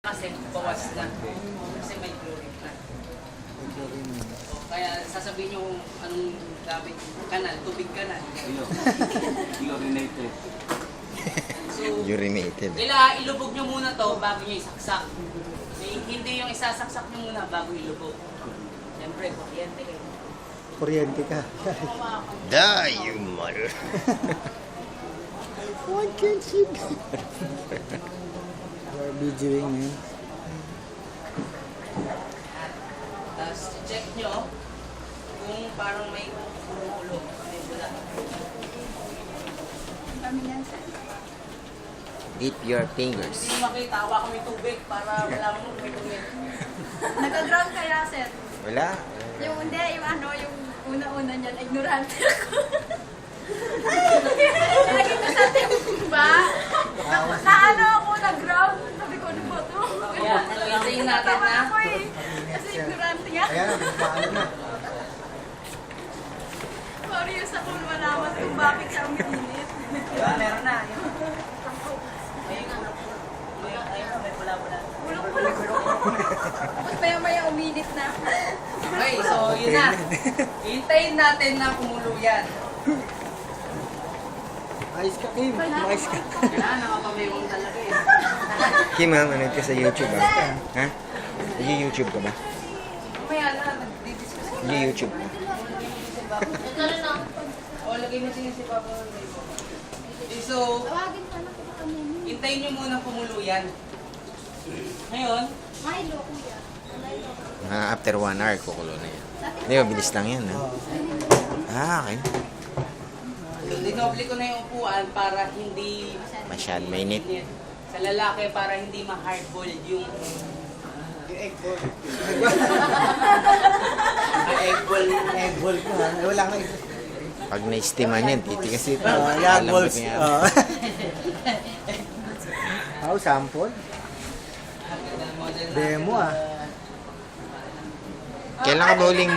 Kasi bawas na. Kasi may chlorine na. So, kaya sasabihin nyo kung anong gamit. Kanal, tubig kanal. Urinated. So, Urinated. ilubog nyo muna to bago nyo isaksak. Hindi yung isasaksak nyo muna bago ilubog. Siyempre, kuryente kayo. Kuryente ka. Die, you mother. What can she do? We're videoing yun. Tapos, check nyo kung parang may ulo. May bula. Kami yan sa... Dip your Hindi fingers. nyo makita, hawa kami tubig para malaman mo may tubig. Nag-ground kaya, sir? Wala. Yung hindi, yung una-una niyan, ignorante ako. Lagi ko sa timba. Na ano ako, nag-ground. Sabi ko, ano ba ito? Kaya, so hintayin natin Natawa na. ako eh. Kasi ignorante nga. Ayan, paano na? Curious ako malaman kung bakit siya umiinit. Meron na. Ayun nga. Ayun, may pula-pula. Bulok-bulok ko. Tapos maya-maya uminit na. Okay, so yun na. Hintayin natin na kumulo yan. Ayos ka, Kim. Ayos ka. Kailangan nakapamewang talaga eh. Kim, ha? Manood ka sa YouTube, ha? Ha? Nag-YouTube ka ba? Mamaya na, nagdi-discuss ko. Nag-YouTube ka? O, lagay mo tingin si Papa. Okay, so, Tawagin pa na kita kami. hintayin nyo muna kumulo yan. Ngayon, Milo, kuya. Milo. After 1 hour, kukulo na yan. Hindi, mabilis lang yan, ha? Okay. so, dinoble ko na yung upuan para hindi Masyad mainit. sa lalaki para hindi ma-hardboiled yung egg ball. Egg ball ka, ha? Wala ka. Pag na-steaman yan, titigas ito. Yan, balls. How, sample? Demo, ah. Kailan ka ba huling...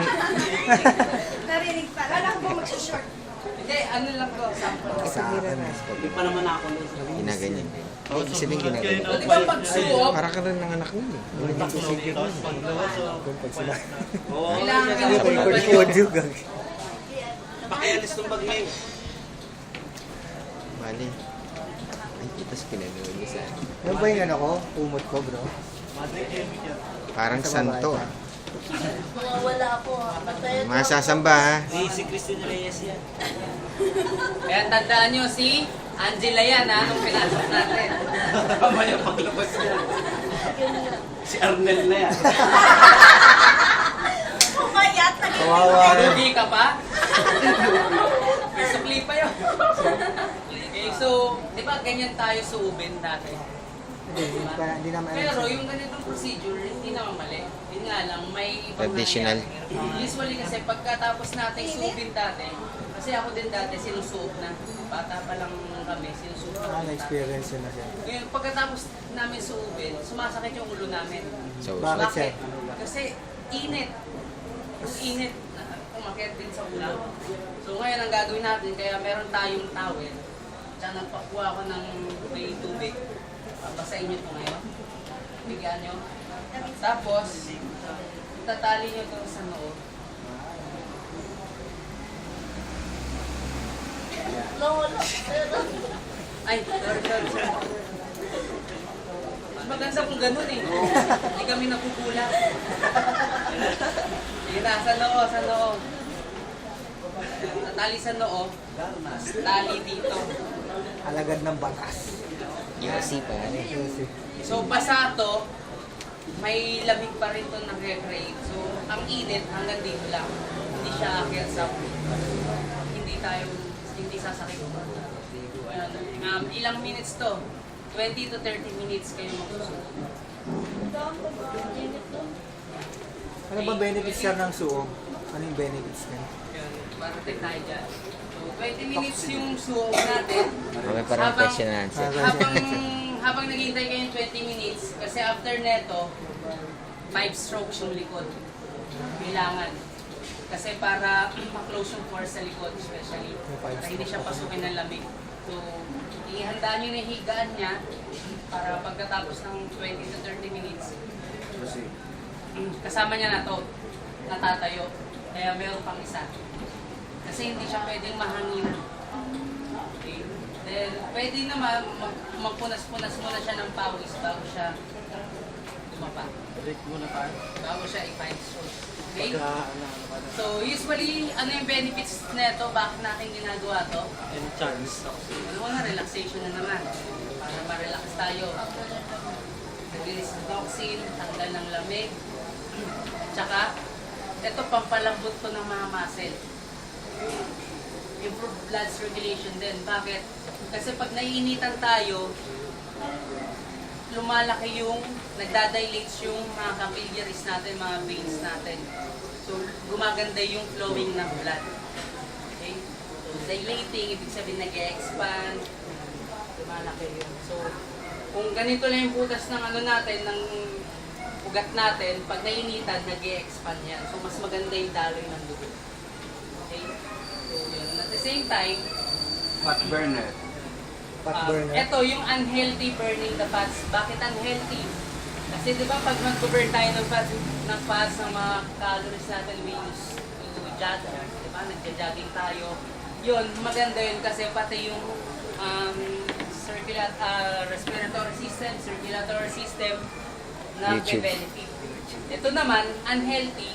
Narinig pa. Kala ko ba mag-short? Hindi, ano lang ko, sample. Sa akin. Hindi pa naman ako nun. Ginaganyan. Ibig sabihin ginaganyan. So, di ba pag suot, Para ka rin ng anak mo, eh. Kung pag sila. kailangan ka Ito, na ikot juga. Pakialis ng bag ngayon. Mali. Ay, kitas pinanood niya sa akin. Yan ba yung ano ko? Umot ko, bro? Parang santo, ah. Wala ako. Masasamba, ha? Si Christine Reyes yan. Kaya tandaan nyo si Angela yan ha, nung pinasok natin. Mamaya paglabas niya. Si Arnel na yan. Pumayat. Kawawa. Hindi ka pa? May sukli pa yun. Okay, so, di ba ganyan tayo sa ubin dati? Hindi naman. Pero yung ganitong procedure, hindi naman mali. Yun nga lang, may ibang Traditional. nangyayari. Usually kasi pagkatapos natin suubin dati, kasi ako din dati sinusuot na. Bata pa lang kami, sinusuot na. Na-experience yun na siya. Ngayon, pagkatapos namin suubin, sumasakit yung ulo namin. So, Bakit, sir? Kasi init. Yung init, umakyat din sa ulo. So ngayon, ang gagawin natin, kaya meron tayong towel. Tsaka nagpakuha ko ng may tubig. Basahin nyo ito ngayon. Bigyan nyo. Tapos, itatali nyo ito sa noo. Ay, sorry. Mas maganda kung ganun eh. Hindi kami nakukulang. Sige na, sa noo. Tatali sa noo. Tali dito. Alagad ng batas. USC pa, ano? So, basa to, may lamig pa rin to nag-recreate. So, ang init hanggang dito lang. Hindi siya akyat sa hindi sasakit. Ilang minutes to? 20 to 30 minutes kayo magsusuot. Ano ba benefits siya ng suog? Ano yung benefits niya? Para tayo dyan. So, 20 minutes yung suot natin. Okay, parang question and answer. Habang naghihintay kayo yung 20 minutes, kasi after neto, 5 strokes yung likod. Kailangan. Kasi para ma-close yung pores sa likod, especially. Para hindi siya pasukin ng lamig. So, ihanda nyo na yung higaan niya. Para pagkatapos ng 20 to 30 minutes, kasama niya na to, natatayo. Kaya meron pang isa. Kasi hindi siya pwedeng mahangin. Okay. Then, pwede naman magpunas-punas muna siya ng pawis bago siya tumapa. Break muna tayo. Bago siya i-fine-stroke. Okay? So, usually, ano yung benefits nito? Bakit natin ginagawa to? And chance. Ano na, relaxation na naman. Para ma-relax tayo. Nag-release ng toxin, tanggal ng lamig. Tsaka, ito pampalambot to ng mga muscle. Improve blood circulation din. Bakit? Kasi pag naiinitan tayo, lumalaki yung, nagdadilates yung mga capillaries natin, mga veins natin. So, gumaganda yung flowing ng blood. Okay? So, dilating, ibig sabihin nag-expand, lumalaki yun. So, kung ganito lang yung butas ng ano natin, ng ugat natin, pag nainitan, nag-expand yan. So, mas maganda yung daloy ng dugo. Okay? So, yun. At the same time, Fat burner. Fat burner. ito yung unhealthy burning the fats. Bakit unhealthy? Kasi di ba pag mag-burn tayo ng fats, ng mga calories natin, we use to jog, di ba? Nagja-jogging tayo. Yun, maganda yun kasi pati yung respiratory system, circulatory system, YouTube. benefit. Ito naman, unhealthy.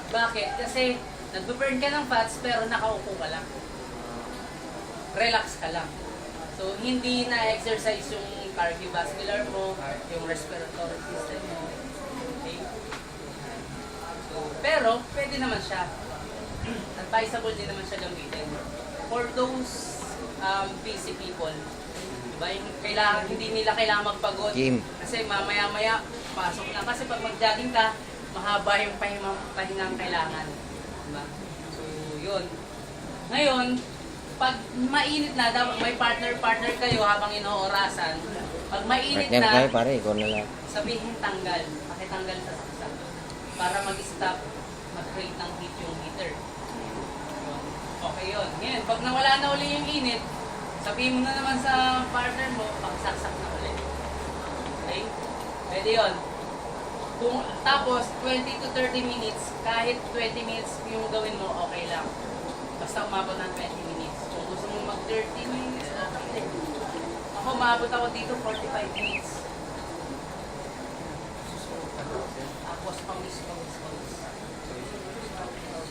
Bakit? Kasi nag-burn ka ng fats pero nakaupo ka lang. Relax ka lang. So, hindi na-exercise yung cardiovascular mo, yung respiratory system mo. Okay? So, pero, pwede naman siya. Advisable din naman siya gamitin. For those busy people, diba? Yung kailangan, hindi nila kailangan magpagod. Game. Kasi mamaya-maya, pasok na. Kasi pag mag-jogging ka, mahaba yung pahingang kailangan. Diba? So, yun. Ngayon, pag mainit na, dapat may partner kayo habang inoorasan. Pag mainit Partner na, tayo pare, ikaw na lang. sabihin tanggal. Pakitanggal sa saksak. Para mag-stop, mag-create ng heat yung heater. Yun. Okay yun. Ngayon, pag nawala na uli yung init, sabihin mo na naman sa partner mo, pagsaksak na ulit. Okay? Pwede yun. Tapos, 20 to 30 minutes, kahit 20 minutes yung gawin mo, okay lang. Basta umabot ng 20 minutes. Kung gusto mo mag 30 minutes, okay. Ako, umabot ako dito 45 minutes. Tapos, pawis.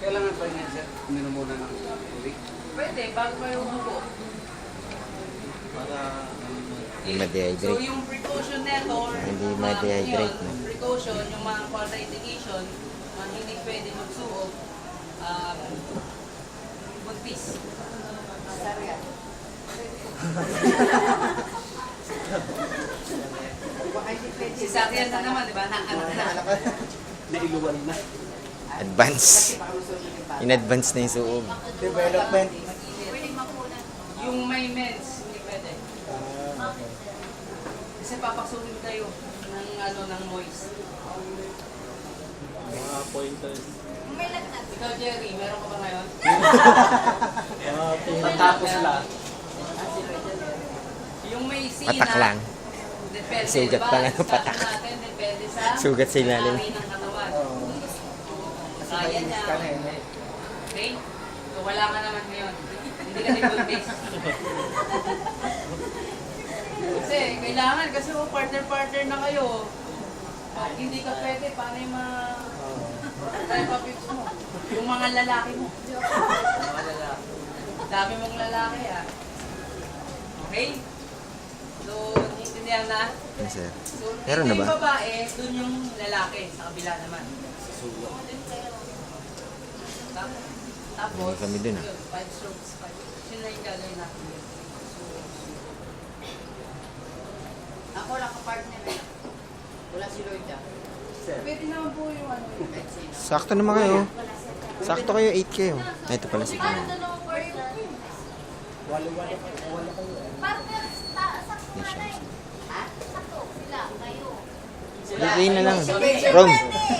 Kailangan pa niya, sir, uminom muna ng tubig. Pwede, bago kayo umupo. Para Hindi ma-dehydrate. So, yung precaution neto, or Hindi mga ma-dehydrate, yun, no? precaution, yung mga contraindication, mga hindi pwede magsuot, buntis. Sarya. Si Sarya na naman, di ba? Naanak na. nailuwal na. Advance. In-advance na yung suog. Development. Yung may mens, hindi pwede. Okay. Kasi papasukin kayo ng ng moist. Mga pointers. May lagnat. Ikaw, Jerry, meron ka ba ngayon? Matapos lang. Yung may sina, Patak lang. depende, Sugat diba? pa lang, Discussion patak. natin, depende sa Sugat sa ilalim. laki ng katawan. Oo. Kaya Mainit niya. ka na eh. Okay? So, wala ka naman ngayon. Hindi ka din buntis. Kasi, kailangan, kasi partner na kayo. Pag hindi ka pwede, paano yung mga tripapits mo? Yung mga lalaki mo. Mga lalaki. Dami mong lalaki, ah. Okay? So, intindihan na? Yes, sir. So, Meron na ito ba? yung babae, dun yung lalaki, sa kabila naman. Tapos, May kami dun, ah. yun, 5 strokes, 5. Yun na yung gagawin natin yun. Ako lang ka-partner eh. Wala si Lloyd ah. Pwede naman po yung ano yun. Sakto naman kayo. Sakto kayo, 8 kayo. Ay, ito pala si Kim. Walo-walo kayo. Partner, sakto Yes, na sir. Ha? Sakto, sila, kayo. Bigay na lang. Rom,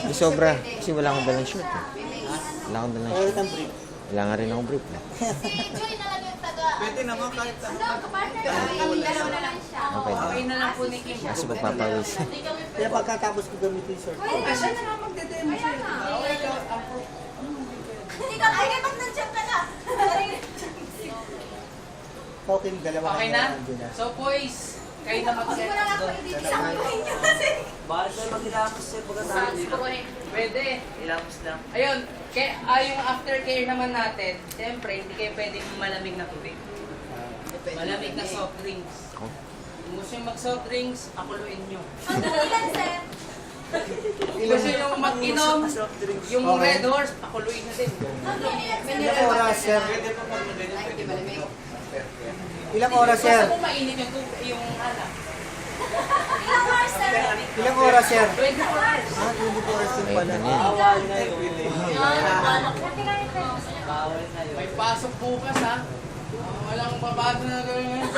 yung sobra. Kasi wala akong dalang shirt. Eh. Wala akong dalang Ulit shirt. ang brief. Wala nga rin akong brief. Eh. Si Joy na lang yung taga, Pwede naman kahit ano. Kapartner kami dalawa na lang siya. Okay. Okay na lang po ni Kim. Kasi magpapawis. Kaya pagkatapos ko gamitin short. Pwede Siya na lang magde-demo siya. Kaya nga. Okay, ikaw, ang pro. Hindi ka kaya pag nandiyan ka na. Okay, dalawa Okay kami na? nandun na. So boys, kayo na Hindi mag-set mo na nga doon. pwede isang niyo kasi. Bakit tayo maghilamos sir pagkatapos? Pwede. Hilamos lang. Ayun, yung aftercare naman natin, siyempre, hindi kayo pwedeng malamig na tubig. Malamig na soft drinks. Kung gusto nyo mag-soft drinks, pakuluin nyo. Ang ilan, sir? Kung gusto nyo mag-inom, yung Okay. Red Horse, pakuluin nyo din. Ilang oras, sir? Ay, hindi malamig. Ilang oras, sir? Gusto mo mainit yung tubig, yung alak. Ilang hours, sir? Ilang oras, sir? 24 hours. Ah, 24 hours din Ayun pala. na yan. Pati kayo, sir. May pasok bukas ha. Walang babago na gawin ngayon.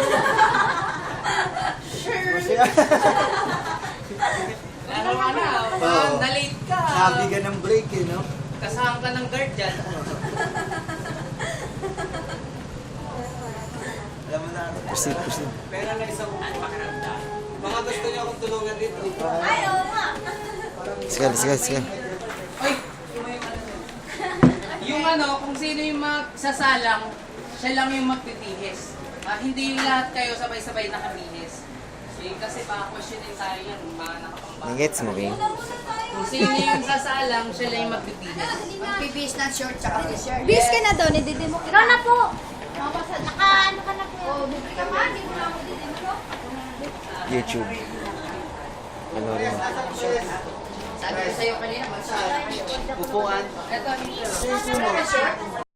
Kasi, Ano ka na, Oo. na-late ka. sabi ka ng break, eh, no? Kasama ka ng guard dyan. Alam mo na. Proceed, proceed. Pero na isang pakiramdam. Mga gusto niyo akong tulungan dito. Ay, oo nga. Sige, sige, sige. Oy! Yung ano, kung sino yung magsasalang, siya lang yung magtitihis. Hindi yung lahat kayo sabay-sabay nakabihis. Kasi baka questionin tayo yan, mga nakapambata. Nagets mo, King? Kung sino yung sasalang, siya lang yung magtitihis. Magpipis ng short tsaka t-shirt. Bis ka na doon, ididimo kita. Ikaw na po. Naka-ano ka na po. Oo, bibig ka ma, hindi mo na ako didimo. YouTube. Ano rin? Sabi ko sa'yo kanina, magsasabi. Upuan. Ito,